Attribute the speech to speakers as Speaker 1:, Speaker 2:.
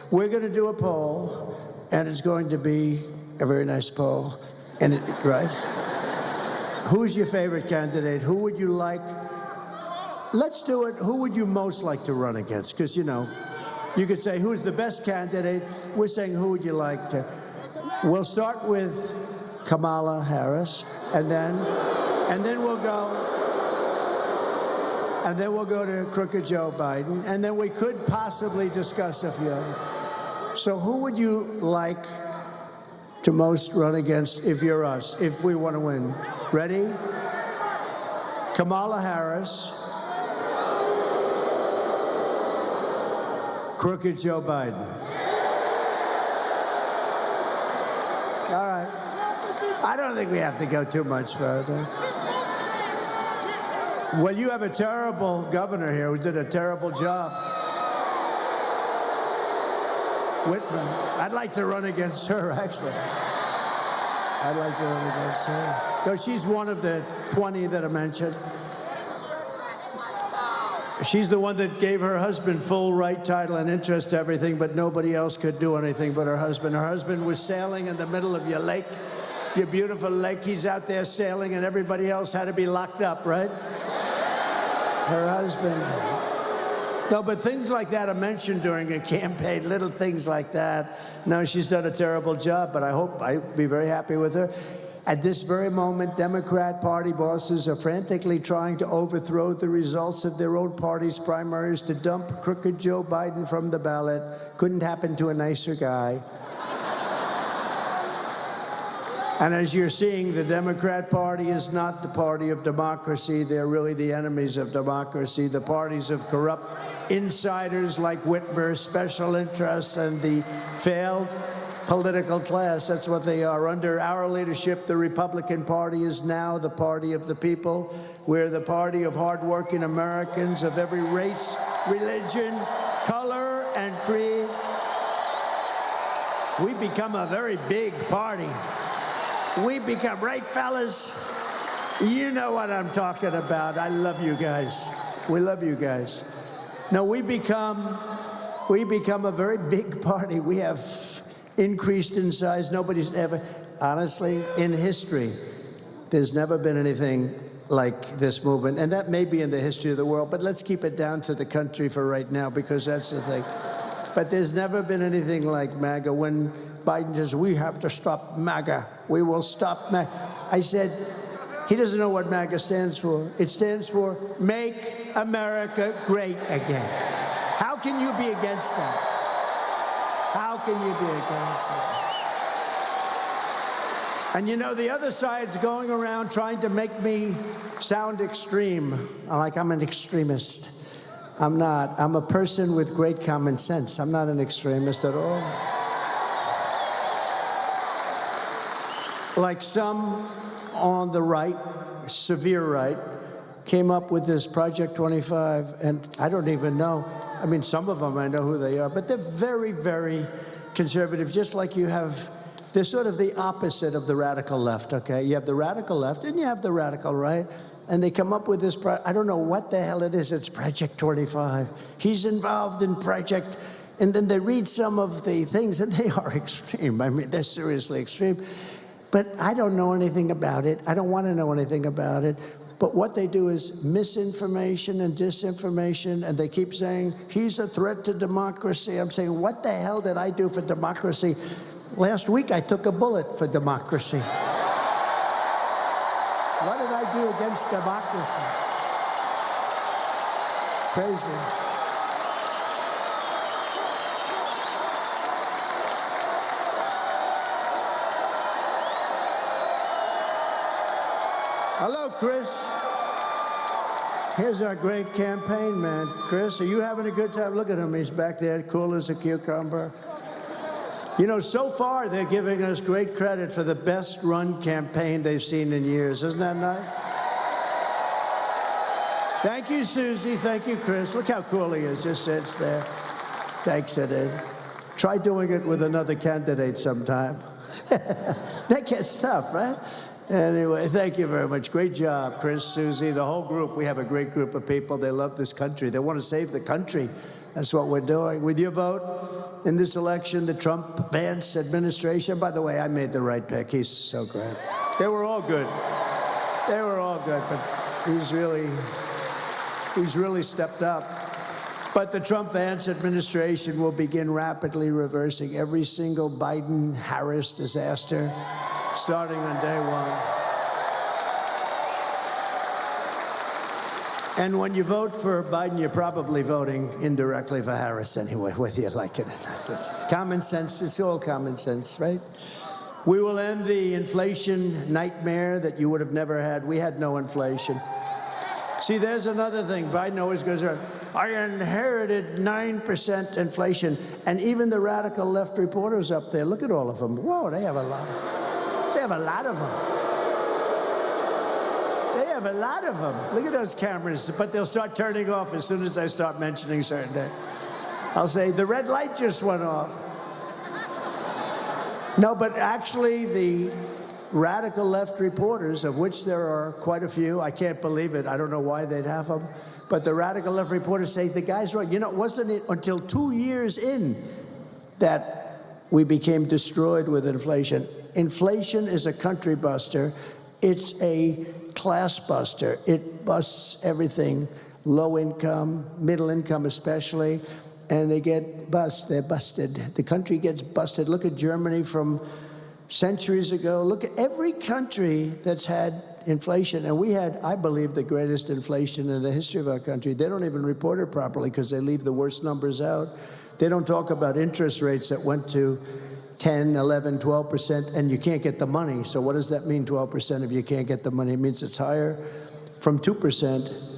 Speaker 1: We're going to do a poll, and it's going to be a very nice poll. And right? Who's your favorite candidate? Who would you like? Let's do it. Who would you most like to run against? Because, you know, you could say, who's the best candidate? We're saying, who would you like to? We'll start with Kamala Harris, and then we'll go to crooked Joe Biden, and then we could possibly discuss a few others. So who would you like to most run against if you're us, if we want to win? Ready? Kamala Harris, crooked Joe Biden. All right. I don't think we have to go too much further. Well, you have a terrible governor here who did a terrible job. Whitman. I'd like to run against her, actually. I'd like to run against her. So she's one of the 20 that I mentioned. She's the one that gave her husband full right, title, and interest to everything, but nobody else could do anything but her husband. Her husband was sailing in the middle of your lake, your beautiful lake. He's out there sailing, and everybody else had to be locked up, right? Her husband. No, but things like that are mentioned during a campaign, little things like that. No, she's done a terrible job, but I'd be very happy with her. At this very moment, Democrat Party bosses are frantically trying to overthrow the results of their own party's primaries to dump crooked Joe Biden from the ballot. Couldn't happen to a nicer guy. And as you're seeing, the Democrat Party is not the party of democracy. They're really the enemies of democracy. The parties of corrupt insiders like Whitmer, special interests, and the failed political class. That's what they are. Under our leadership, the Republican Party is now the party of the people. We're the party of hardworking Americans of every race, religion, color, and creed. We become a very big party. We become, right, fellas? You know what I'm talking about. I love you guys. We love you guys. No, we become a very big party. We have increased in size. Nobody's ever, honestly, in history, there's never been anything like this movement. And that may be in the history of the world, but let's keep it down to the country for right now, because that's the thing. But there's never been anything like MAGA. When Biden says, we have to stop MAGA, we will stop MAGA, I said, he doesn't know what MAGA stands for. It stands for Make America Great Again. How can you be against that? How can you be against it? And you know, the other side's going around trying to make me sound extreme, like I'm an extremist. I'm not. I'm a person with great common sense. I'm not an extremist at all. Like some on the right, severe right, came up with this Project 25, and I don't even know. I mean, some of them I know who they are, but they're very, very conservative, just like you have. They're sort of the opposite of the radical left, okay? You have the radical left and you have the radical right, and they come up with this, I don't know what the hell it is, it's Project 25. He's involved in Project, and then they read some of the things, and they are extreme. I mean, they're seriously extreme. But I don't know anything about it. I don't want to know anything about it. But what they do is misinformation and disinformation, and they keep saying, he's a threat to democracy. I'm saying, what the hell did I do for democracy? Last week, I took a bullet for democracy. What did I do against democracy? Crazy. Hello, Chris. Here's our great campaign man. Chris, are you having a good time? Look at him. He's back there, cool as a cucumber. You know, so far, they're giving us great credit for the best run campaign they've seen in years. Isn't that nice? Thank you, Susie. Thank you, Chris. Look how cool he is. Just sits there. Thanks, Ed. Try doing it with another candidate sometime. That gets tough, right? Anyway, thank you very much. Great job, Chris, Susie, the whole group. We have a great group of people. They love this country. They want to save the country. That's what we're doing. With your vote in this election, the Trump-Vance administration, by the way, I made the right pick. He's so great. They were all good. They were all good, but he's really stepped up. But the Trump-Vance administration will begin rapidly reversing every single Biden-Harris disaster starting on day one. And when you vote for Biden, you're probably voting indirectly for Harris anyway, whether you like it or not. Just common sense, it's all common sense, right? We will end the inflation nightmare that you would have never had. We had no inflation. See, there's another thing. Biden always goes around, I inherited 9% inflation. And even the radical left reporters up there, look at all of them. Whoa, they have a lot. They have a lot of them. They have a lot of them. Look at those cameras. But they'll start turning off as soon as I start mentioning certain things. I'll say, the red light just went off. No, but actually, the radical left reporters, of which there are quite a few, I can't believe it. I don't know why they'd have them. But the radical left reporters say, the guy's right. You know, wasn't it until 2 years in that we became destroyed with inflation? Inflation is a country buster. It's a class buster. It busts everything, low income, middle income especially, and they get they're busted. The country gets busted. Look at Germany from centuries ago. Look at every country that's had inflation. And we had, I believe, the greatest inflation in the history of our country. They don't even report it properly because they leave the worst numbers out. They don't talk about interest rates that went to 10, 11, 12%, and you can't get the money. So what does that mean, 12%, if you can't get the money? It means it's higher from 2%.